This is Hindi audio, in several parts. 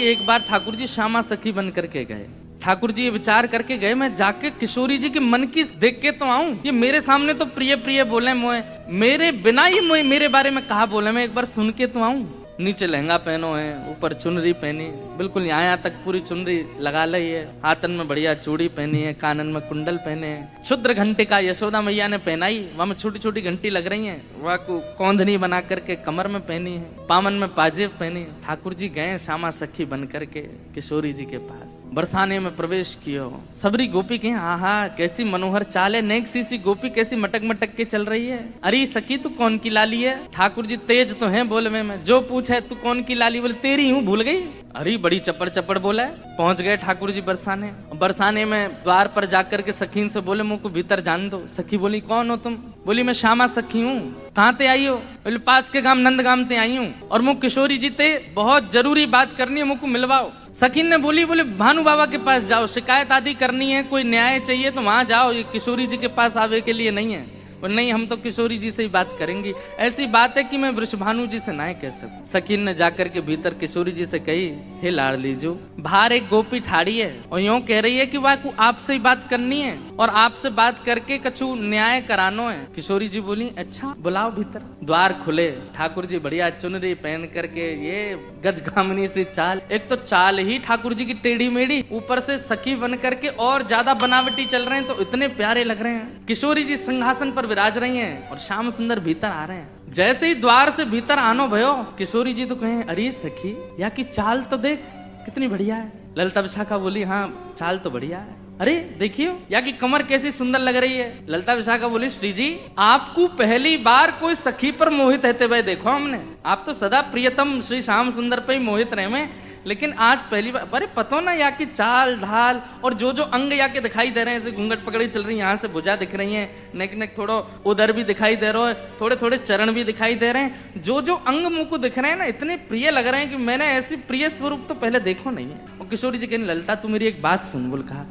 कि एक बार ठाकुर जी श्यामा सखी बन करके गए। ठाकुर जी ये विचार करके गए, मैं जाके किशोरी जी के मन की देख के तो आऊं। ये मेरे सामने तो प्रिय प्रिय बोले, मोए मेरे बिना ही मोए मेरे बारे में कहा बोले, मैं एक बार सुन के तो आऊं। नीचे लहंगा पहनो है, ऊपर चुनरी पहनी, बिल्कुल यहाँ तक पूरी चुनरी लगा ली है, हाथन में बढ़िया चूड़ी पहनी है, कानन में कुंडल पहने हैं, क्षुद्र घंटे का यशोदा मैया ने पहनाई, वहां में छोटी छोटी घंटी लग रही है, वह कौंधनी बना करके कमर में पहनी है, पामन में पाजेब पहनी। ठाकुर जी गए श्यामा सखी बन करके किशोरी जी के पास, बरसाने में प्रवेश कियो। सबरी गोपी कहे आहा कैसी मनोहर चाल है, नेक सी गोपी कैसी मटक मटक के चल रही है। अरे सखी तू कौन की लाली है? ठाकुर जी तेज तो है बोलवे में, जो पूछे तू कौन की लाली, बोले तेरी हूँ, भूल गई। अरे बड़ी चपड़ चपड़ बोला है। पहुंच गए ठाकुर जी बरसाने। बरसाने में द्वार पर जाकर के सखीन से बोले मुझको भीतर जान दो। सखी बोली कौन हो तुम? बोली मैं श्यामा सखी हूँ। कहाँ ते आई हो? बोले पास के गांव नंद गांव ते आई हूँ, और मुझ किशोरी जी ते बहुत जरूरी बात करनी है, मुझको मिलवाओ। सखीन ने बोली बोले भानु बाबा के पास जाओ, शिकायत आदि करनी है, कोई न्याय चाहिए तो वहां जाओ, ये किशोरी जी के पास आवे के लिए नहीं है। और नहीं हम तो किशोरी जी से ही बात करेंगी, ऐसी बात है कि मैं वृषभानु जी से ना कह सकूं। सकीन ने जाकर के भीतर किशोरी जी से कही, हे लाड़ लीजो, बाहर एक गोपी ठाड़ी है और यूं कह रही है कि वह आपसे ही बात करनी है और आपसे बात करके कछु न्याय करानो है। किशोरी जी बोली अच्छा बुलाओ भीतर। द्वार खुले, ठाकुर जी बढ़िया चुनरी पहन करके, ये गजगामिनी सी चाल, एक तो चाल ही ठाकुर जी की टेढ़ी मेढ़ी, ऊपर से सखी बन करके और ज्यादा बनावटी चल रहे हैं, तो इतने प्यारे लग रहे हैं। किशोरी जी सिंहासन पर विराज रही हैं और श्याम सुंदर भीतर आ रहे हैं। जैसे ही द्वार से भीतर आनो भयो, किशोरी जी तो कहें अरे सखी या की चाल तो देख कितनी बढ़िया है। ललिता विशाखा बोली हाँ चाल तो बढ़िया है। अरे देखियो या की कमर कैसी सुंदर लग रही है। ललिता विशाखा बोली श्री जी आपको पहली बार कोई सखी पर मोहित रहते हुए देखो हमने, आप तो सदा प्रियतम श्री श्याम सुंदर पे ही मोहित रहे में, लेकिन आज पहली बार। अरे पतो ना या की चाल ढाल और जो जो अंग या के दिखाई दे रहे हैं, जैसे घूंघट पकड़ी चल रही है, यहाँ से भुजा दिख रही है, नेक नेक थोड़ा उधर भी दिखाई दे रहा है, थोड़े थोड़े चरण भी दिखाई दे रहे हैं, जो जो अंग मुंह को दिख रहे हैं ना इतने प्रिय लग रहे हैं कि मैंने ऐसी प्रिय स्वरूप तो पहले देखो नहीं है। और किशोरी जी कहने ललिता तू मेरी एक बात सुन। बोल कहा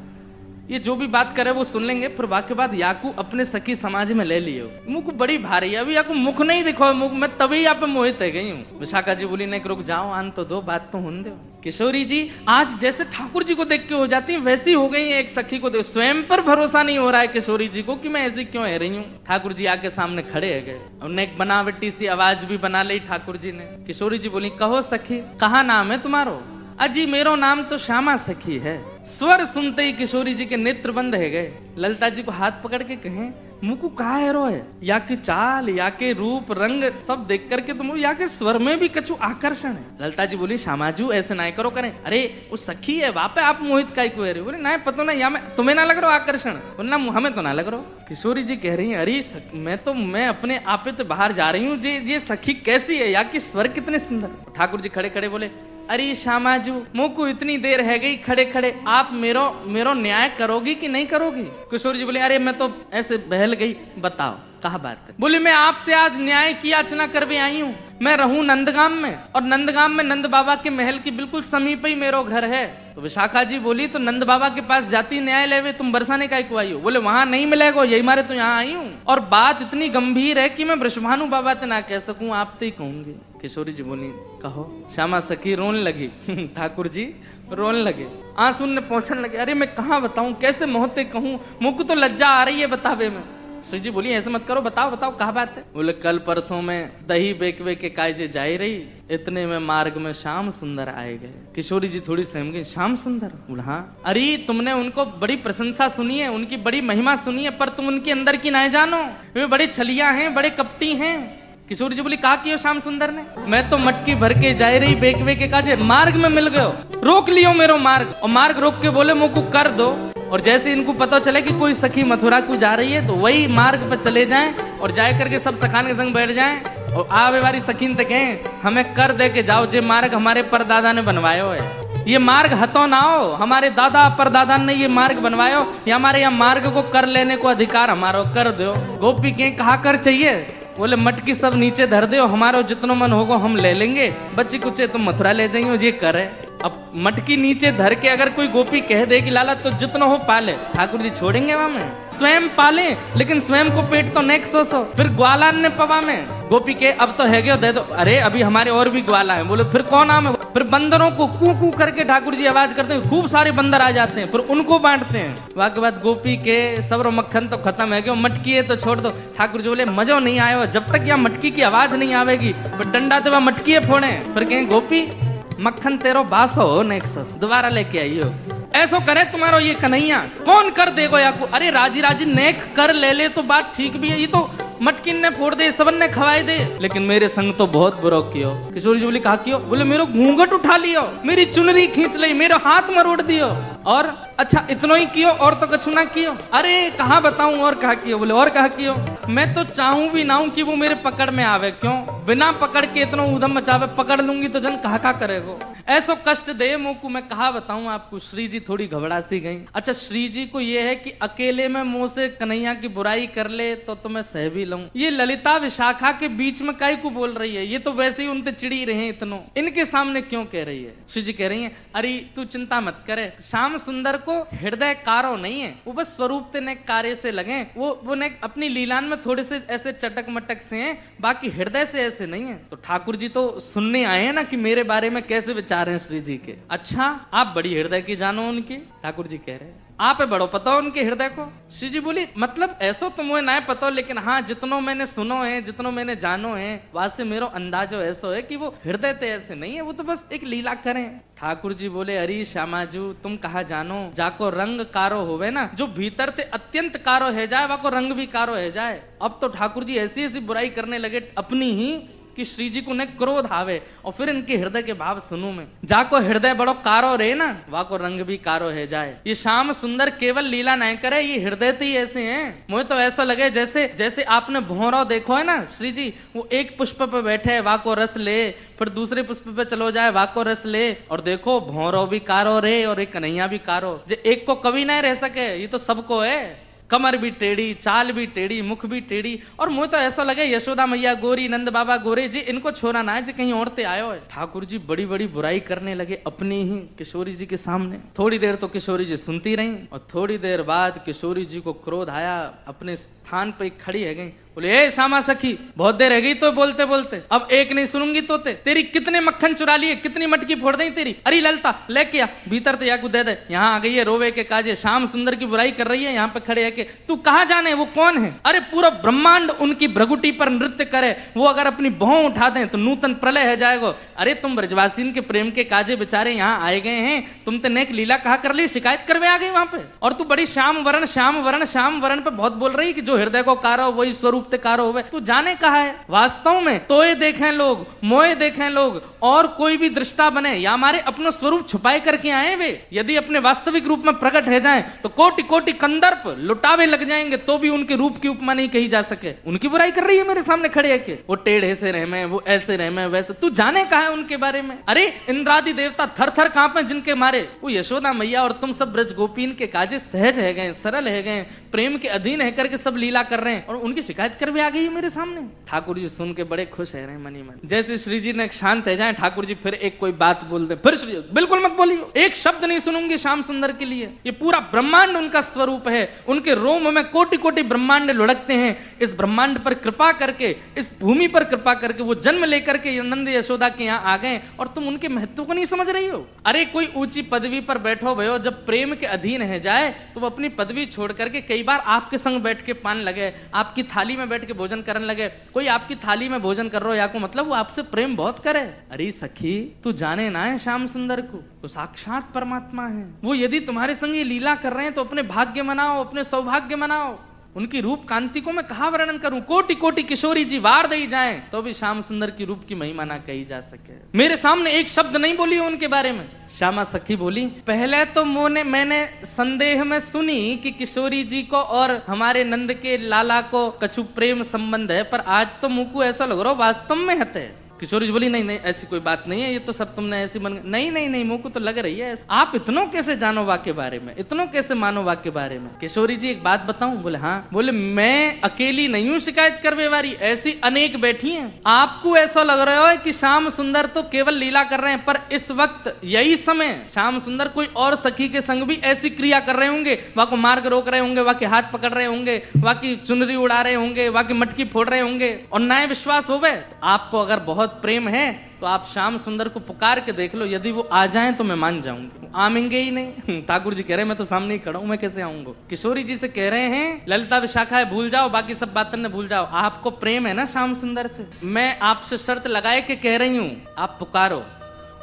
ये जो भी बात करे वो सुन लेंगे, फिर बाकी बात याकू अपने सखी समाज में ले लियो। मुख बड़ी भारी है, अभी याकू मुख नहीं दिखो, मुख मैं तभी यहाँ पे मोहित है गई हूँ। विशाखा जी बोली नहीं रुक जाओ, आन तो दो, बात तो होने दो। किशोरी जी आज जैसे ठाकुर जी को देख के हो जाती है वैसी हो गई है, एक सखी को देख स्वयं पर भरोसा नहीं हो रहा है किशोरी जी को कि मैं ऐसी क्यों है रही हूँ। ठाकुर जी आके सामने खड़े है गए, उन्हें एक बनावटी सी आवाज भी बना ली ठाकुर जी ने। किशोरी जी बोली कहो सखी कहा नाम है तुम्हारो? अजी मेरो नाम तो श्यामा सखी है। स्वर सुनते ही किशोरी जी के नेत्र बंद है गए। ललिता जी को हाथ पकड़ के कहें मुझको कहा है रो है, या के चाल या के रूप रंग सब देख करके तुम या के स्वर में भी कछु आकर्षण है। ललिता जी बोली श्यामाजू ऐसे ना करो करें। अरे वो सखी है वहां पे आप मोहित का क्यों रहे? बोले ना पता ना या मैं तुम्हें ना लग रहा आकर्षण, बोलना हमें तो ना लग रहा। किशोरी जी कह रही है अरे मैं अपने आपे तो बाहर जा रही हूँ, ये सखी कैसी है या की स्वर कितने सुंदर। ठाकुर जी खड़े खड़े बोले अरे श्यामाजू मुँह को इतनी देर है गई खड़े खड़े, आप मेरो न्याय करोगी कि नहीं करोगी? किशोरी जी बोले अरे मैं तो ऐसे बहल गई, बताओ कहा बात है। बोले मैं आपसे आज न्याय की याचना करके आई हूँ। मैं रहूं नंदगाम में और नंदगाम में नंद बाबा के महल की बिल्कुल समीप ही मेरो घर है। तो विशाखा जी बोली तो नंद बाबा के पास जाती न्याय लेवे, तुम बरसाने का क्यों आई हो? बोले वहां नहीं मिलेगा, यही मारे तो यहाँ आई हूँ, और बात इतनी गंभीर है कि मैं वृषभानु बाबा ते ना कह सकूं, आप ते ही कहूंगी। किशोरी जी बोली कहो। श्यामा सखी रोने लगी ठाकुर जी रोने लगे, आंसू ने पहुंचने लगे। अरे मैं कहाँ बताऊं, कैसे मोहते कहूं, मुझको तो लज्जा आ रही है बतावे में। श्री जी बोली ऐसे मत करो, बताओ बताओ कहा बात है? बोले कल परसों में दही बेकवे के कायजे जाई रही, इतने में मार्ग में श्याम सुंदर आए गए। किशोरी जी थोड़ी सहम गई, श्याम सुंदर? बोला हाँ। अरे तुमने उनको बड़ी प्रशंसा सुनी है, उनकी बड़ी महिमा सुनी है, पर तुम उनके अंदर की नहीं जानो, वे बड़े छलिया हैं, बड़े कपटी हैं। किशोरी जी बोली कहा कि श्याम सुंदर ने? मैं तो मटकी भर के जा रही बेकवे के काजे, मार्ग में मिल गयो, रोक लियो मेरो मार्ग, और मार्ग रोक के बोले मुझको कर दो। और जैसे इनको पता चले कि कोई सखी मथुरा को जा रही है तो वही मार्ग पर चले जाएं और जाए करके सब सखान के संग बैठ जाएं और आवे वाली सखीन तक कहें हमें कर दे के जाओ, जे मार्ग हमारे परदादा ने बनवायो है, ये मार्ग हतो ना हो, हमारे दादा परदादा ने ये मार्ग बनवायो, ये हमारे यहाँ मार्ग को कर लेने को अधिकार हमारा, कर दो। गोपी के कहा कर चाहिए? बोले मटकी सब नीचे धर दो, हमारा जितना मन होगा हम ले लेंगे, बच्ची कुछ तुम मथुरा ले जाइयो, ये करे। अब मटकी नीचे धर के अगर कोई गोपी कह दे कि लाला तो जितना हो पाले, ठाकुर जी छोड़ेंगे वहां में? स्वयं पाले, लेकिन स्वयं को पेट तो नेक सो फिर ग्वाला ने पवा में। गोपी के अब तो है गयो दे दो। अरे अभी हमारे और भी ग्वाला है। बोले फिर कौन नाम है? फिर बंदरों को कू कू करके ठाकुर जी आवाज करते हैं, खूब सारे बंदर आ जाते हैं, फिर उनको बांटते हैं। वाके बाद गोपी के सब्र मक्खन तो खत्म है, क्यों मटकी है तो छोड़ दो। ठाकुर जी बोले मजो नहीं आयो, जब तक यहाँ मटकी की आवाज नहीं आवेगी, फिर डंडा तो वह मटकी फोड़े। फिर कहें गोपी मक्खन तेरो बासो हो नेक्सस, दोबारा लेके आइयो। ऐसो करे तुम्हारो ये कन्हैया, कौन कर देगो या को? अरे राजी राजी नेक कर ले ले तो बात ठीक भी है, ये तो मटकिन ने फोड़ दे, सबन ने खवाए दे, लेकिन मेरे संग तो बहुत बुरा कियो। किशोरी जी बोली कहा कियो? बोले मेरो घूंघट उठा लियो, मेरी चुनरी खींच ली, मेरा हाथ मरोड़ दियो, और अच्छा इतना ही कियो और तो कछु ना कियो। अरे कहाँ बताऊं और कहा कियो? बोले और कहा कियो? मैं तो चाहूं भी ना हूं कि वो मेरे पकड़ में आवे, क्यों बिना पकड़ के इतना उधम मचावे, पकड़ लूंगी तो जन कहा करेगो, ऐसो कष्ट दे मोकू। मैं कहा बताऊं आपको। श्री जी थोड़ी घबरा सी गई। अच्छा श्री जी को ये है कि अकेले में मुंह से कन्हैया की बुराई कर ले तो मैं सह भी लूं, ये ललिता विशाखा के बीच में काहे को बोल रही है? ये तो वैसे ही उनसे चिड़ी रहे, इतनो इनके सामने क्यों कह रही है? श्री जी कह रही है अरे तू चिंता मत करे, श्याम सुंदर को हृदय कारो नहीं है, वो बस स्वरूप ते ने कार्य से लगे, वो ने अपनी लीलान में थोड़े से ऐसे चटक मटक से हैं, बाकी हृदय से ऐसे नहीं है। तो ठाकुर जी तो सुनने आए हैं ना कि मेरे बारे में कैसे विचार हैं श्री जी के। अच्छा आप बड़ी हृदय की जानो उनकी? ठाकुर जी कह रहे हैं आप बड़ो पता हो उनके हृदय को। श्री जी बोली मतलब ऐसो तो मुझे ना पता, लेकिन हाँ जितनो मैंने सुनो है, जितनो मैंने जानो है, वहां से मेरो अंदाजो ऐसो है कि वो हृदय ते ऐसे नहीं है, वो तो बस एक लीला करें। ठाकुर जी बोले अरे श्यामाजू तुम कहा जानो, जाको रंग कारो होवे ना, जो भीतर ते अत्यंत कारो है जाए, वाको रंग भी कारो है जाए। अब तो ठाकुर जी ऐसी ऐसी बुराई करने लगे अपनी ही कि श्री जी को न क्रोध आवे, और फिर इनके हृदय के भाव सुनू मैं। जाको हृदय बड़ो कारो रे ना, वाको रंग भी कारो है जाए। ये श्याम सुंदर केवल लीला नहीं करे, ये हृदय तो ही ऐसे हैं। मुझे तो ऐसा लगे जैसे जैसे आपने भौरो देखो है ना श्री जी, वो एक पुष्प पे बैठे है वाको रस ले, फिर दूसरे पुष्प पे चलो जाए वाको रस ले, और देखो भौरो भी कारो रे और एक कन्हैया भी कारो। जे एक को कभी नहीं रह सके, ये तो सबको है। कमर भी टेढ़ी, चाल भी टेढ़ी, मुख भी टेढ़ी, और मुझे तो ऐसा लगे यशोदा मैया गोरी, नंद बाबा गोरे जी, इनको छोड़ा ना है जी कहीं औरतें आयो है। ठाकुर जी बड़ी बड़ी बुराई करने लगे अपनी ही किशोरी जी के सामने। थोड़ी देर तो किशोरी जी सुनती रही, और थोड़ी देर बाद किशोरी जी को क्रोध आया, अपने स्थान पर खड़ी है गई। बोले ए श्यामा सखी बहुत देर रह गई तो बोलते बोलते, अब एक नहीं सुनूंगी तो तेरी कितने मक्खन चुरा लिए, कितनी मटकी फोड़ दी तेरी। अरे ललता लेके आ भीतर तो याकू दे दे, यहाँ आ गई है रोवे के काजे, श्याम सुंदर की बुराई कर रही है, यहाँ पे खड़े है के तू कहाँ जाने वो कौन है? अरे पूरा ब्रह्मांड उनकी भ्रगुटी पर नृत्य करे, वो अगर अपनी भौं उठा दें तो नूतन प्रलय है जाएगा। अरे तुम ब्रजवासीन के प्रेम के काजे बेचारे यहाँ आए गए हैं, तुम तो नेक लीला कहा कर ली, शिकायत करवे आ गई वहां पे, और तू बड़ी श्याम वरण श्याम वरण श्याम वरण पे बहुत बोल रही कि जो हृदय को कारो वही स्वरूप ते कारो होवे। तू जाने कहा है वास्तव में तोए देखें लोग, मोए देखें लोग, और कोई भी दृष्टा बने या हमारे अपना स्वरूप छुपाए करके आए वे, यदि अपने वास्तविक रूप में प्रकट हो जाएं तो कोटि कोटि कंदर्प लुटावे लग जाएंगे, तो भी उनके रूप की उपमा नहीं कही जा सके। उनकी बुराई कर रही है मेरे सामने खड़े है के वो टेढ़े से रह में, वो ऐसे रह में, वैसे। तू जाने कहा है उनके बारे में? अरे इंद्रादि देवता थर थर कांपे जिनके मारे, वो यशोदा मैया और तुम सब ब्रज गोपीन के काजे सहज है गए, सरल है गए, प्रेम के अधीन है करके सब लीला कर रहे हैं, और उनकी शिकायत कर भी आ गई मेरे सामने। ठाकुर जी सुन के बड़े खुश है रहे मनी मन। जैसे श्री जी ने शांत है जाए, ठाकुर जी फिर एक कोई बात बोल दे, फिर श्री बिल्कुल मत बोलियो, एक शब्द नहीं सुनूंगी श्याम सुंदर के लिए, ये पूरा ब्रह्मांड उनका स्वरूप है, उनके रोम में कोटि कोटि ब्रह्मांड लुढ़कते हैं, इस ब्रह्मांड पर कृपा करके, इस भूमि पर कृपा करके वो जन्म लेकर के नंद यशोदा के यहाँ आ गए, और तुम उनके महत्व को नहीं समझ रही हो। अरे कोई ऊंची पदवी पर बैठो भयो, जब प्रेम के अधीन है जाए तो वो अपनी पदवी छोड़ करके कई बार आपके संग बैठ के पान लगे, आपकी थाली में बैठ के भोजन करने लगे। कोई आपकी थाली में भोजन कर रहा हो या को मतलब वो आपसे प्रेम बहुत करे। अरे सखी तू जाने ना है श्याम सुंदर को, वो साक्षात परमात्मा है, वो यदि तुम्हारे संग ये लीला कर रहे हैं तो अपने भाग्य मनाओ, अपने सौभाग्य मनाओ। उनकी रूप कांति को मैं कहा वर्णन करूं, कोटि कोटि किशोरी जी वार दे जाएं तो भी श्याम सुंदर की रूप की महिमा ना कही जा सके। मेरे सामने एक शब्द नहीं बोली उनके बारे में। श्यामा सखी बोली पहले तो मैंने संदेह में सुनी कि किशोरी जी को और हमारे नंद के लाला को कछु प्रेम संबंध है, पर आज तो मुझको ऐसा लग रहा वास्तव में हते। किशोरी जी बोली नहीं नहीं ऐसी कोई बात नहीं है, ये तो सब तुमने ऐसी मन नहीं नहीं नहीं मुझको तो लग रही है। आप इतनों कैसे जानो वाक्य बारे में, इतनों कैसे मानो वाक्य बारे में? किशोरी जी एक बात बताऊं? बोले हाँ। बोले मैं अकेली नहीं हूं शिकायत करवे वाली, ऐसी अनेक बैठी हैं। आपको ऐसा लग रहा है कि श्याम सुंदर तो केवल लीला कर रहे हैं, पर इस वक्त यही समय श्याम सुंदर कोई और सखी के संग भी ऐसी क्रिया कर रहे होंगे, वहां को मार्ग रोक रहे होंगे, वहां के हाथ पकड़ रहे होंगे, वहां की चुनरी उड़ा रहे होंगे, वहां की मटकी फोड़ रहे होंगे, और नए विश्वास होवे तो आपको अगर बहुत बहुत प्रेम है तो आप श्याम सुंदर को पुकार के देख लो, यदि वो आ जाएं तो मैं मान जाऊंगी। आएंगे ही नहीं। ठाकुर जी कह रहे हैं मैं तो सामने ही खड़ा हूं, मैं कैसे आऊंगा। किशोरी जी से कह रहे हैं ललिता विशाखा है भूल जाओ, बाकी सब बातें न भूल जाओ, आपको प्रेम है ना श्याम सुंदर से, मैं आपसे शर्त लगाए के कह रही हूं आप पुकारो,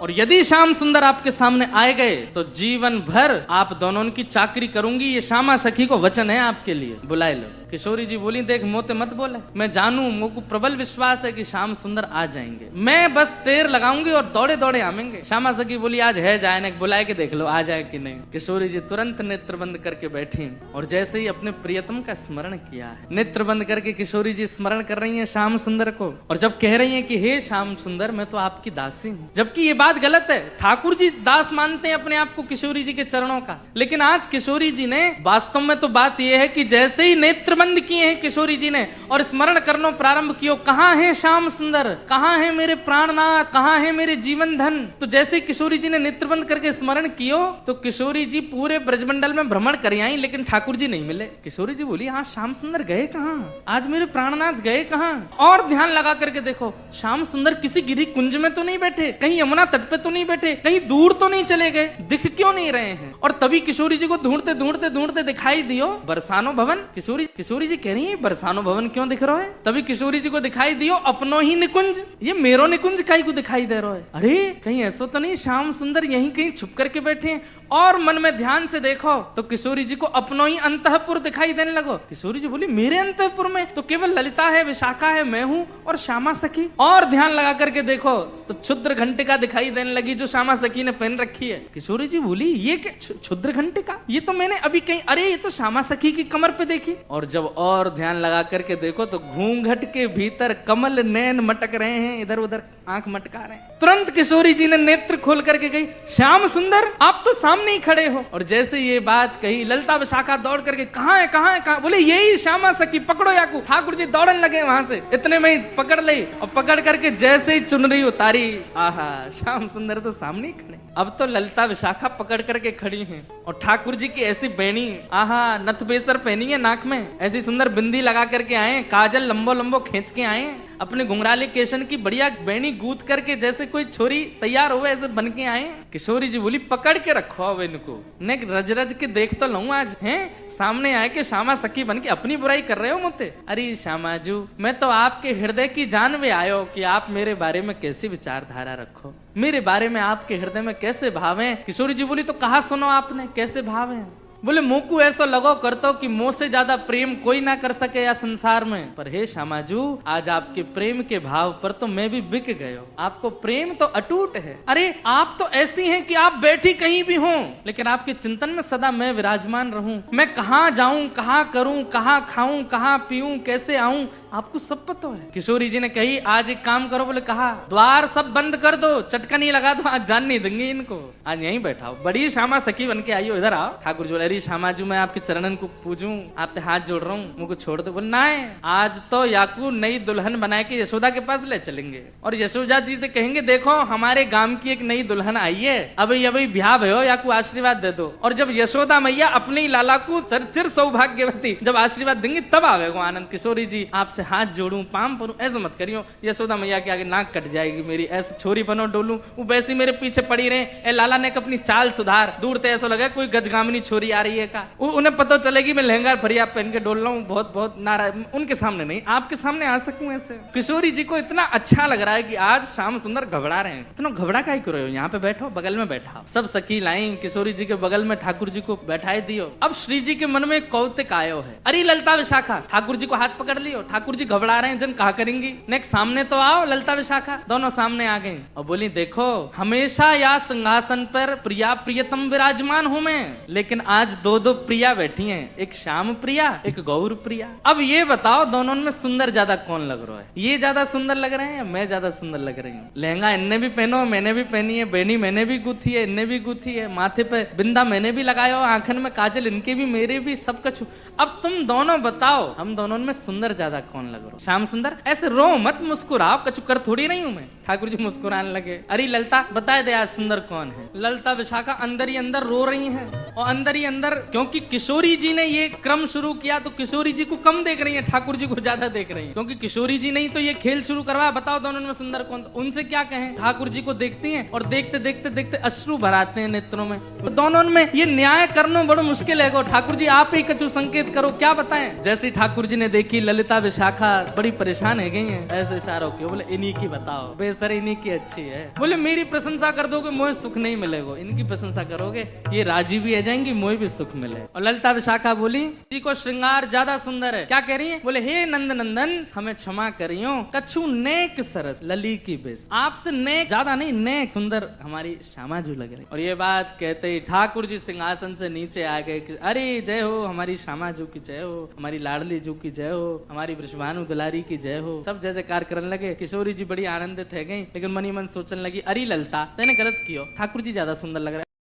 और यदि श्याम सुंदर आपके सामने आए गए तो जीवन भर आप दोनों की चाकरी करूंगी, ये श्यामा सखी को वचन है आपके लिए, बुलाए लो। किशोरी जी बोली देख मोते मत बोले, मैं जानू, मुझको प्रबल विश्वास है कि श्याम सुंदर आ जाएंगे, मैं बस टेर लगाऊंगी और दौड़े दौड़े आवेंगे। श्यामा सखी बोली आज है जाए ना, बुलाए के देख लो आ जाए कि नहीं। किशोरी जी तुरंत नेत्र बंद करके बैठी और जैसे ही अपने प्रियतम का स्मरण किया है, नेत्र बंद करके किशोरी जी स्मरण कर रही है श्याम सुंदर को, और जब कह रही है कि हे श्याम सुंदर मैं तो आपकी दासी हूँ, जबकि ये बात गलत है। ठाकुर जी दास मानते हैं अपने आप को किशोरी जी के चरणों का, लेकिन आज किशोरी जी ने वास्तव में तो बात यह है कि जैसे ही नेत्र बंद किए हैं किशोरी जी ने और स्मरण करना प्रारंभ किया, कहां है श्याम सुंदर, कहां है मेरे प्राणनाथ, कहां है मेरे जीवन धन। तो जैसे ही किशोरी जी ने नेत्र बंद करके स्मरण किया तो किशोरी जी पूरे ब्रजमंडल में भ्रमण कर आई, लेकिन ठाकुर जी नहीं मिले। किशोरी जी बोली हाँ श्याम सुंदर गए कहां, आज मेरे प्राणनाथ गए कहां। और ध्यान लगा करके देखो श्याम सुंदर किसी गिरी कुंज में तो नहीं बैठे, कहीं यमुना तट पे तो नहीं बैठे, कहीं दूर तो नहीं चले गए, दिख क्यों नहीं रहे हैं। और तभी किशोरी जी को ढूंढते ढूंढते ढूंढते दिखाई दियो बरसानो भवन। किशोरी जी कह रही है बरसानो भवन क्यों दिख रहा है। तभी किशोरी जी को दिखाई दियो अपनो ही निकुंज, ये मेरो निकुंज कहीं को दिखाई दे रहा है। अरे कहीं ऐसा तो नहीं श्याम सुंदर यहीं कहीं छुप करके बैठे हैं। और मन में ध्यान से देखो तो किशोरी जी को अपनो ही अंतःपुर दिखाई देने लगो। किशोरी जी बोली मेरे अंतःपुर में तो केवल ललिता है, विशाखा है, मैं हूँ और श्यामा सखी। और ध्यान लगा करके देखो तो क्षुद्र घंटिका दिखाई देने लगी जो श्यामा सखी ने पहन रखी है। किशोरी जी बोली ये क्या क्षुद्र घंटिका, ये तो मैंने अभी कहीं, अरे ये तो श्यामा सखी की कमर पे देखी। और जब और ध्यान लगा करके देखो तो घूंघट के भीतर कमल नैन मटक रहे हैं, इधर उधर आंख मटका रहे हैं। तुरंत किशोरी जी ने नेत्र खोल करके गई श्याम सुंदर आप तो सामने ही खड़े हो। और जैसे ये बात कही ललिता विशाखा दौड़ करके कहां है कहां है कहां, बोले यही श्यामा सखी, पकड़ो याकू। ठाकुर जी दौड़न लगे वहां से, इतने में ही पकड़ ली और पकड़ करके जैसे ही चुनरी उतारी, आहा श्याम सुंदर तो सामने ही खड़े। अब तो ललिता विशाखा पकड़ करके खड़ी हैं और ठाकुर जी की ऐसी बेणी, आहा नथ बेसर पहनी है नाक में, ऐसी सुंदर बिंदी लगा करके आए, काजल लंबो लंबो खींच के आए, अपने घुंघराले केशन की बढ़िया बेणी गूंथ करके जैसे कोई छोरी तैयार हो ऐसे बन के आए। किशोरी जी बोली पकड़ के रखो अब इनको, ने रज रज के देख तो लूं आज हैं, सामने आए के श्यामा सखी बन के अपनी बुराई कर रहे हो मुझे। अरे श्यामाजू मैं तो आपके हृदय की जान में आयो कि आप मेरे बारे में कैसी विचारधारा रखो, मेरे बारे में आपके हृदय में कैसे भाव है। किशोरी जी बोली तो कहा सुनो आपने कैसे भाव है। बोले मुंह को ऐसा लगो करतो कि मुंह से ज्यादा प्रेम कोई ना कर सके या संसार में, पर हे श्यामाजू आज आपके प्रेम के भाव पर तो मैं भी बिक गयो, आपको प्रेम तो अटूट है। अरे आप तो ऐसी हैं कि आप बैठी कहीं भी हो लेकिन आपके चिंतन में सदा मैं विराजमान रहूं, मैं कहाँ जाऊं, कहाँ करूं, कहाँ खाऊं, कहाँ पीऊं, कैसे आऊं, आपको सब पता है। किशोरी जी ने कही आज एक काम करो, बोले कहा द्वार सब बंद कर दो, चटका नहीं लगा दो, आज जान नहीं देंगे इनको, आज यहीं बैठाओ। बड़ी श्यामा सखी बन के आई हो, इधर आओ। ठाकुर जी अरे श्यामाजू मैं आपके चरणन को पूजूं, आपसे हाथ जोड़ रहा हूँ, मुझको छोड़ दो। बोले ना आज तो याकू नई दुल्हन बना के यशोदा के पास ले चलेंगे और यशोदा जी से कहेंगे देखो हमारे गांव की एक नई दुल्हन आई है, अभी ब्याह भयो, याकू आशीर्वाद दे दो। और जब यशोदा मैया अपने ही लाला को चिर सौभाग्यवती जब आशीर्वाद देंगे तब आवेगा आनंद। किशोरी जी आपसे हाथ जोड़ूं पाम परूं, ऐसा मत करियो, यशोदा मैया के आगे नाक कट जाएगी मेरी, ऐसे छोरी बनो डोलूं, वो वैसी मेरे पीछे पड़ी रहे। ए लाला ने अपनी चाल सुधार, दूर से ऐसा लगा कोई गजगामिनी छोरी आ रही है का, उन्हें पता चलेगी मैं लहंगा फरिया पहन के डोल रहा हूँ, बहुत बहुत नाराज, उनके सामने नहीं आपके सामने आ सकूं ऐसे। किशोरी जी को इतना अच्छा लग रहा है कि आज श्याम सुंदर घबरा रहे हैं, इतना घबरा काहे कर रहे हो, यहाँ पे बैठो, बगल में बैठा। सब सखी लाई किशोरी जी के बगल में ठाकुर जी को बैठाए दियो। अब श्री जी के मन में कौतिक आयो है, अरे ललिता विशाखा, ठाकुर जी को हाथ पकड़ लियो, ठाकुर जी घबरा रहे हैं जन कहा करेंगी, नेक्स्ट सामने तो आओ। ललिता विशाखा दोनों सामने आ गई और बोली देखो हमेशा या सिंहासन पर प्रिया प्रियतम विराजमान हूं मैं, लेकिन आज दो दो प्रिया बैठी हैं, एक श्याम प्रिया एक गौर प्रिया। अब ये बताओ दोनों में सुंदर ज्यादा कौन लग रहा है, ये ज्यादा सुंदर लग रहे हैं या मैं ज्यादा सुंदर लग रही हूँ। लहंगा इनने भी पहनो, मैंने भी पहनी है, बेनी मैंने भी गुथी है, इनने भी गुथी है, माथे पे बिंदा मैंने भी लगाया, आंखन में काजल इनके भी मेरे भी, सब कुछ। अब तुम दोनों बताओ हम दोनों में सुंदर ज्यादा कौन लग रहा है। श्याम सुंदर ऐसे रो मत, मुस्कुराओ, कछु कर थोड़ी नहीं हूं मैं। ठाकुर जी मुस्कुराने लगे, अरे ललिता बताए दे आज सुंदर कौन है। ललिता विशाखा अंदर ही अंदर रो रही हैं, और अंदर ही अंदर, क्योंकि किशोरी जी ने ये क्रम शुरू किया तो किशोरी जी को कम देख रही है, ठाकुर जी को ज्यादा देख रही है, क्योंकि किशोरी जी ने ही तो ये खेल शुरू करवाया। बताओ दोनों में सुंदर कौन। उनसे क्या कहें, ठाकुर जी को देखती हैं और देखते देखते देखते अश्रु भराते हैं नेत्रों में। तो दोनों में ये न्याय करना बड़ा मुश्किल है। ठाकुर जी आप ही कछु संकेत करो, क्या बताएं। जैसे ठाकुर जी ने देखी ललिता विशाखा बड़ी परेशान है गई है, ऐसे इशारों की बोले इन्हीं की बताओ, बेसर इन्हीं की अच्छी है। बोले मेरी प्रशंसा कर दोगे मुझे सुख नहीं मिलेगा, इनकी प्रशंसा करोगे ये राजी भी आ जाएंगी, मुझे भी सुख मिले। और ललिता विशाखा बोली जी को श्रृंगार ज्यादा सुंदर है। क्या कह रही है, बोले हे नंद नंदन हमें क्षमा करियो, कछु नेक सरस लली की बेस, आपसे नेक ज्यादा नहीं नेक सुंदर हमारी श्यामा जी लग रही। और ये बात कहते ही ठाकुर जी सिंहासन से नीचे आ गए कि अरे जय हो हमारी श्यामा जी की जय हो, हमारी लाडली जी की जय हो, हमारी वृषभानु दुलारी की जय हो। सब जय जयकार करने लगे। किशोरी जी बड़ी आनंदित है गई, लेकिन मनी मन सोचने लगी अरे ललिता तेने गलत कियो, ठाकुर जी ज्यादा सुंदर लग रहे।